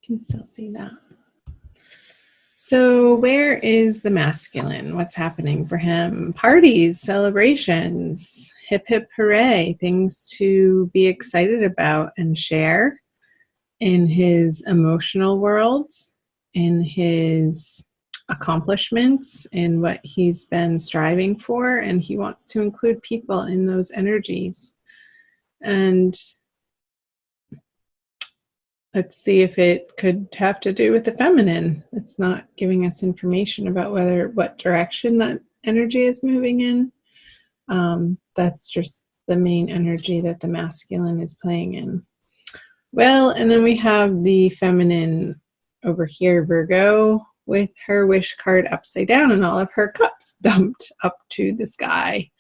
Can still see that. So where is the masculine? What's happening for him? Parties, celebrations, hip hip hooray, things to be excited about and share in his emotional world, in his accomplishments, in what he's been striving for, and he wants to include people in those energies. And let's see if it could have to do with the feminine. It's not giving us information about what direction that energy is moving in. That's just the main energy that the masculine is playing in. Well, and then we have the feminine over here, Virgo, with her wish card upside down and all of her cups dumped up to the sky.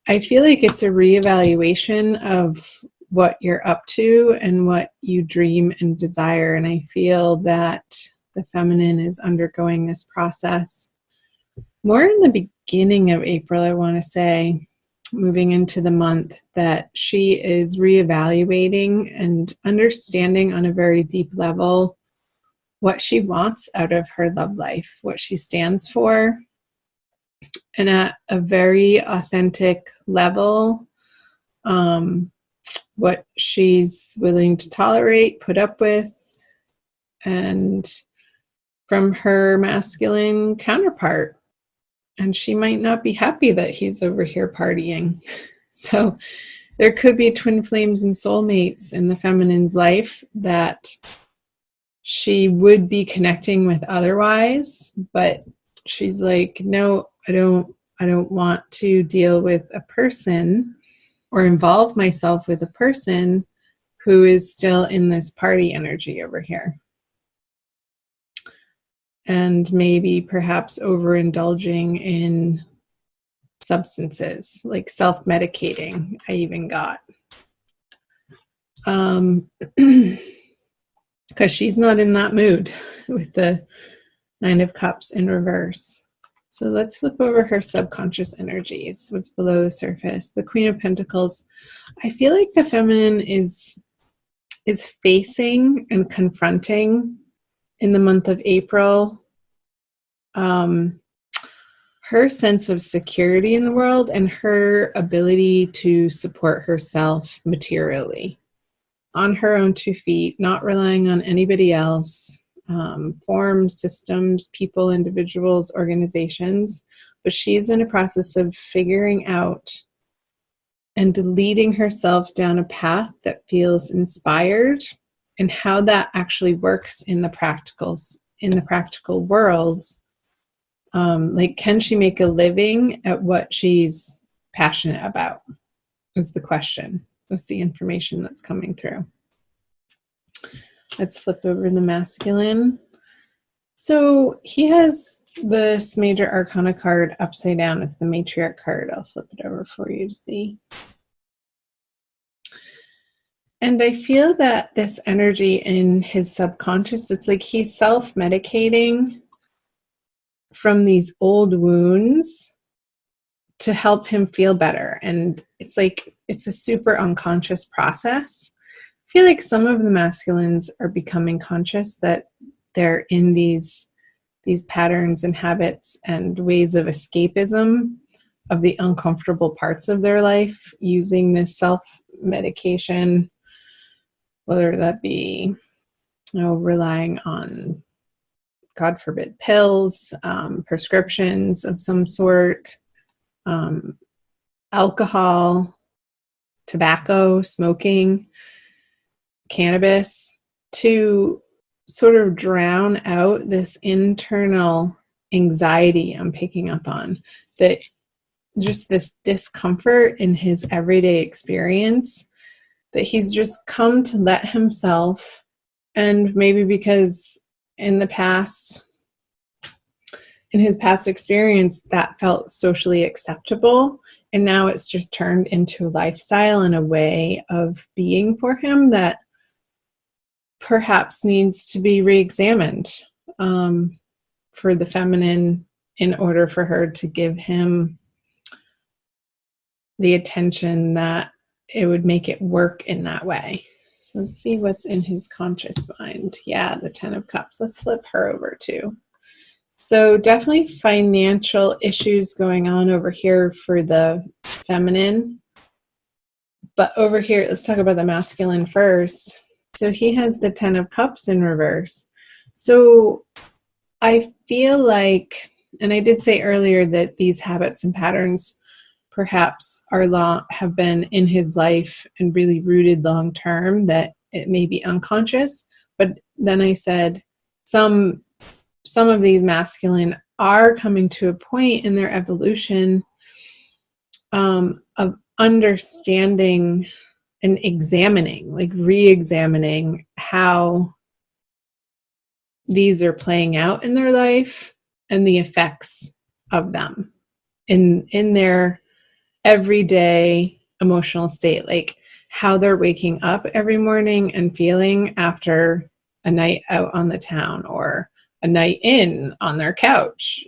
I feel like it's a reevaluation of what you're up to and what you dream and desire. And I feel that the feminine is undergoing this process more in the beginning of April, I want to say, moving into the month, that she is reevaluating and understanding on a very deep level what she wants out of her love life, what she stands for, and at a very authentic level, what she's willing to tolerate, put up with, and from her masculine counterpart. And she might not be happy that he's over here partying. So there could be twin flames and soulmates in the feminine's life that she would be connecting with otherwise, but she's like, no, I don't want to deal with a person or involve myself with a person who is still in this party energy over here. And maybe perhaps overindulging in substances, like self-medicating, I even got. Because she's not in that mood with the Nine of Cups in reverse. So let's flip over her subconscious energies, what's below the surface. The Queen of Pentacles. I feel like the feminine is facing and confronting in the month of April her sense of security in the world and her ability to support herself materially on her own 2 feet, not relying on anybody else. Forms, systems, people, individuals, organizations, but she's in a process of figuring out and leading herself down a path that feels inspired, and how that actually works in the practical world. Like, can she make a living at what she's passionate about is the question. That's the information that's coming through. Let's flip over the masculine. So he has this major arcana card upside down as the matriarch card. I'll flip it over for you to see. And I feel that this energy in his subconscious, it's like he's self-medicating from these old wounds to help him feel better. And it's like, it's a super unconscious process. I feel like some of the masculines are becoming conscious that they're in these patterns and habits and ways of escapism of the uncomfortable parts of their life, using this self-medication, whether that be, relying on, God forbid, pills, prescriptions of some sort, alcohol, tobacco, smoking, cannabis, to sort of drown out this internal anxiety I'm picking up on, that just this discomfort in his everyday experience that he's just come to let himself, and maybe because in his past experience that felt socially acceptable, and now it's just turned into a lifestyle and a way of being for him that perhaps needs to be re-examined for the feminine, in order for her to give him the attention that it would make it work in that way. So let's see what's in his conscious mind. Yeah, the 10 of Cups. Let's flip her over too. So definitely financial issues going on over here for the feminine. But over here, let's talk about the masculine first. So he has the 10 of Cups in reverse. So I feel like, and I did say earlier that these habits and patterns perhaps have been in his life and really rooted long term, that it may be unconscious. But then I said some of these masculine are coming to a point in their evolution of understanding and examining, like re-examining how these are playing out in their life and the effects of them in their everyday emotional state, like how they're waking up every morning and feeling after a night out on the town or a night in on their couch,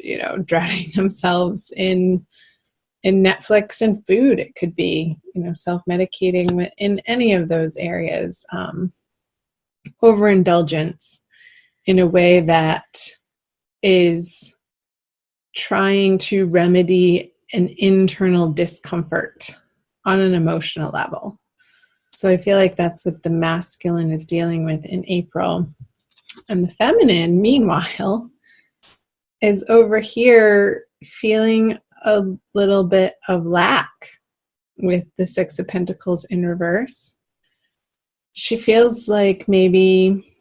drowning themselves in Netflix and food. It could be, self-medicating in any of those areas, overindulgence in a way that is trying to remedy an internal discomfort on an emotional level. So I feel like that's what the masculine is dealing with in April. And the feminine, meanwhile, is over here feeling a little bit of lack with the 6 of Pentacles in reverse. She feels like maybe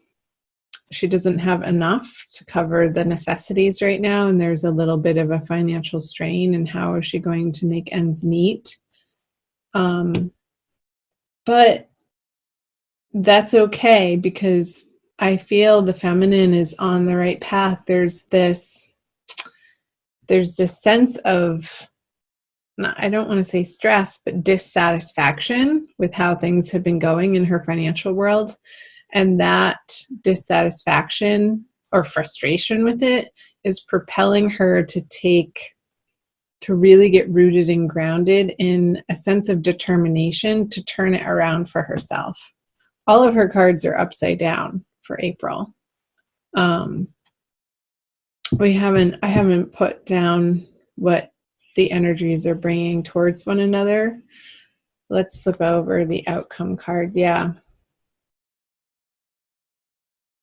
she doesn't have enough to cover the necessities right now, and there's a little bit of a financial strain, and how is she going to make ends meet? But that's okay, because I feel the feminine is on the right path. There's this sense of, I don't want to say stress, but dissatisfaction with how things have been going in her financial world. And that dissatisfaction or frustration with it is propelling her to really get rooted and grounded in a sense of determination to turn it around for herself. All of her cards are upside down for April. I haven't put down what the energies are bringing towards one another. Let's flip over the outcome card. Yeah.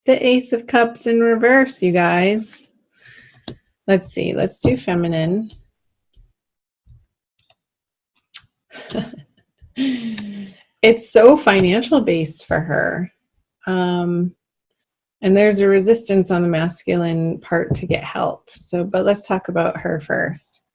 The Ace of Cups in reverse, you guys. Let's see. Let's do feminine. It's so financial based for her. And there's a resistance on the masculine part to get help. But let's talk about her first.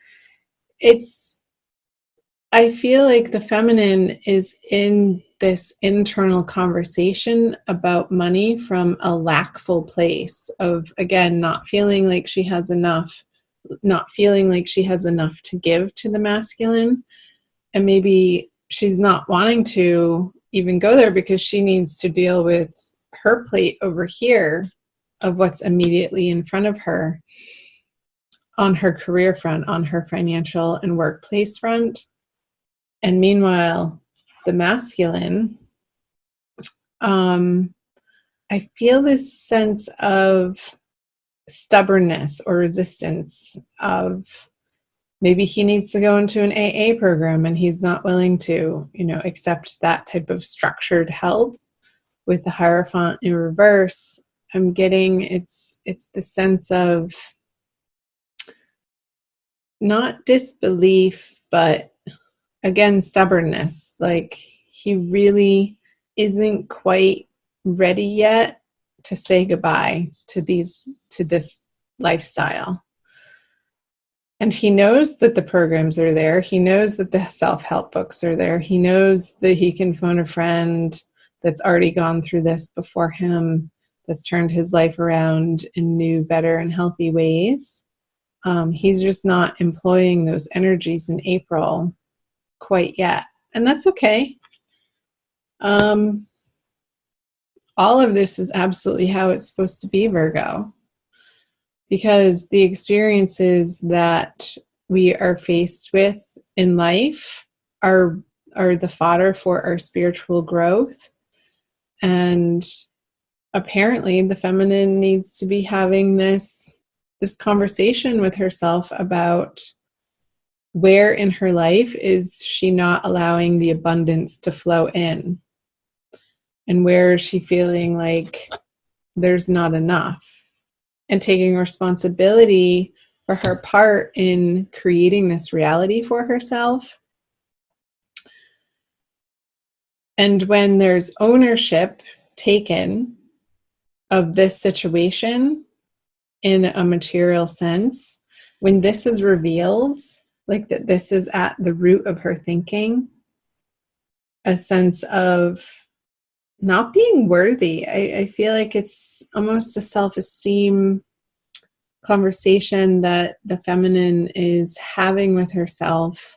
I feel like the feminine is in this internal conversation about money from a lackful place of, again, not feeling like she has enough to give to the masculine. And maybe she's not wanting to even go there because she needs to deal with her plate over here of what's immediately in front of her on her career front, on her financial and workplace front. And meanwhile, the masculine, I feel this sense of stubbornness or resistance of maybe he needs to go into an AA program and he's not willing to, accept that type of structured help. With the Hierophant in reverse, I'm getting it's the sense of not disbelief, but again, stubbornness. Like he really isn't quite ready yet to say goodbye to this lifestyle. And he knows that the programs are there. He knows that the self-help books are there. He knows that he can phone a friend that's already gone through this before him, that's turned his life around in new, better, and healthy ways. He's just not employing those energies in April quite yet. And that's okay. All of this is absolutely how it's supposed to be, Virgo. Because the experiences that we are faced with in life are the fodder for our spiritual growth. And apparently the feminine needs to be having this conversation with herself about where in her life is she not allowing the abundance to flow in, and where is she feeling like there's not enough, and taking responsibility for her part in creating this reality for herself. And when there's ownership taken of this situation in a material sense, when this is revealed, like that this is at the root of her thinking, a sense of not being worthy. I feel like it's almost a self-esteem conversation that the feminine is having with herself.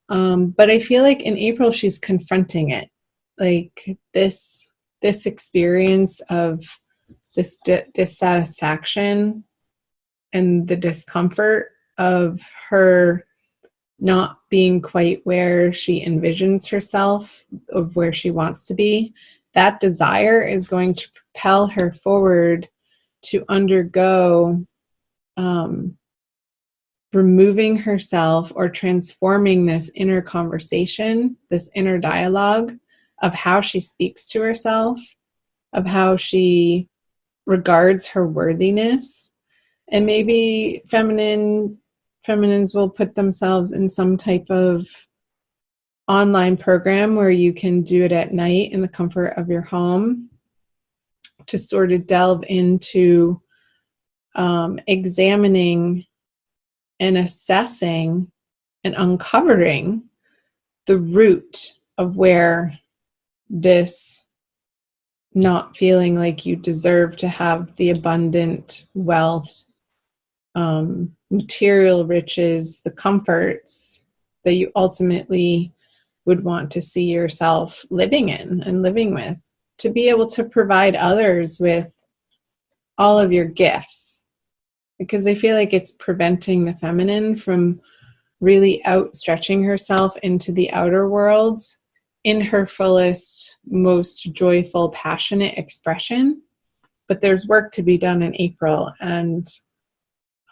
But I feel like in April, she's confronting it. Like this experience of this dissatisfaction and the discomfort of her not being quite where she envisions herself, of where she wants to be. That desire is going to propel her forward to undergo removing herself or transforming this inner conversation, this inner dialogue of how she speaks to herself, of how she regards her worthiness. And maybe feminines will put themselves in some type of online program where you can do it at night in the comfort of your home to sort of delve into examining and assessing and uncovering the root of where this not feeling like you deserve to have the abundant wealth, material riches, the comforts that you ultimately would want to see yourself living in and living with, to be able to provide others with all of your gifts. Because I feel like it's preventing the feminine from really outstretching herself into the outer world in her fullest, most joyful, passionate expression. But there's work to be done in April. And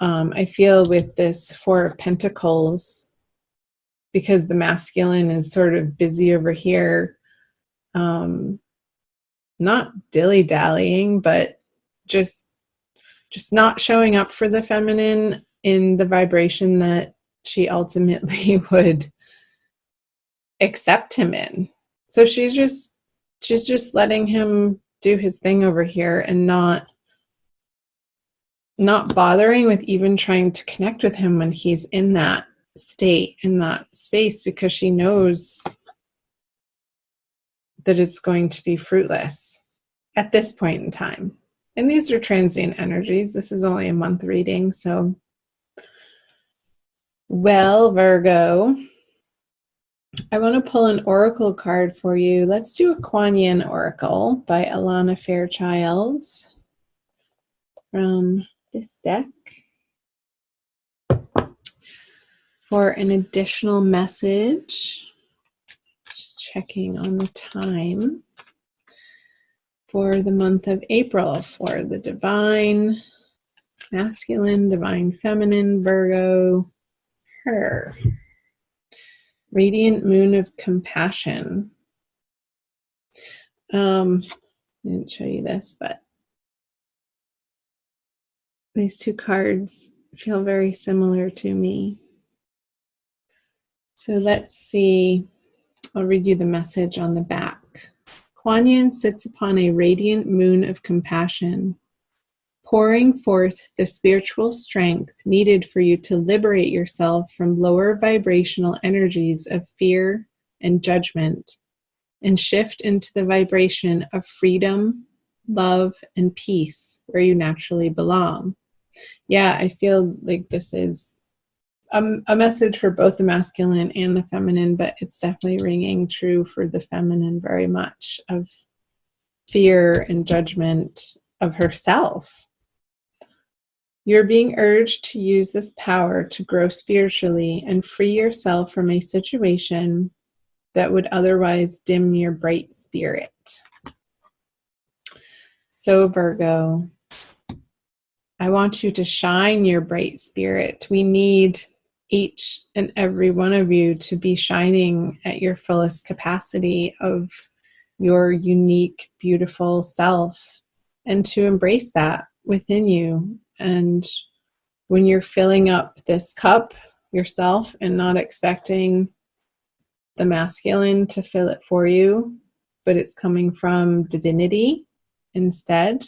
I feel with this Four of Pentacles, because the masculine is sort of busy over here, not dilly-dallying, but just not showing up for the feminine in the vibration that she ultimately would accept him in. So she's just letting him do his thing over here and not bothering with even trying to connect with him when he's in that state, in that space, because she knows that it's going to be fruitless at this point in time. And these are transient energies. This is only a month reading, so. Well, Virgo, I want to pull an oracle card for you. Let's do a Kuan Yin oracle by Alana Fairchild from this deck for an additional message. Just checking on the time for the month of April for the divine masculine, divine feminine, Virgo, her. Radiant moon of compassion. I didn't show you this, but these two cards feel very similar to me. So let's see. I'll read you the message on the back. Kuan Yin sits upon a radiant moon of compassion, pouring forth the spiritual strength needed for you to liberate yourself from lower vibrational energies of fear and judgment and shift into the vibration of freedom, love, and peace where you naturally belong. Yeah, I feel like this is a message for both the masculine and the feminine, but it's definitely ringing true for the feminine very much, of fear and judgment of herself. You're being urged to use this power to grow spiritually and free yourself from a situation that would otherwise dim your bright spirit. So, Virgo, I want you to shine your bright spirit. We need each and every one of you to be shining at your fullest capacity of your unique, beautiful self, and to embrace that within you. And when you're filling up this cup yourself and not expecting the masculine to fill it for you, but it's coming from divinity instead,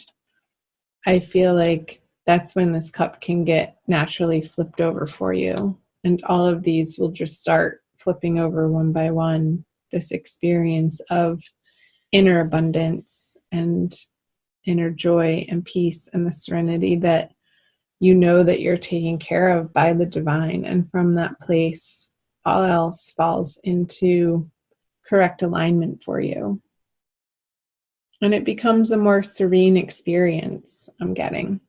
I feel like that's when this cup can get naturally flipped over for you. And all of these will just start flipping over one by one. This experience of inner abundance and inner joy and peace and the serenity that you know that you're taken care of by the divine. And from that place, all else falls into correct alignment for you. And it becomes a more serene experience, I'm getting.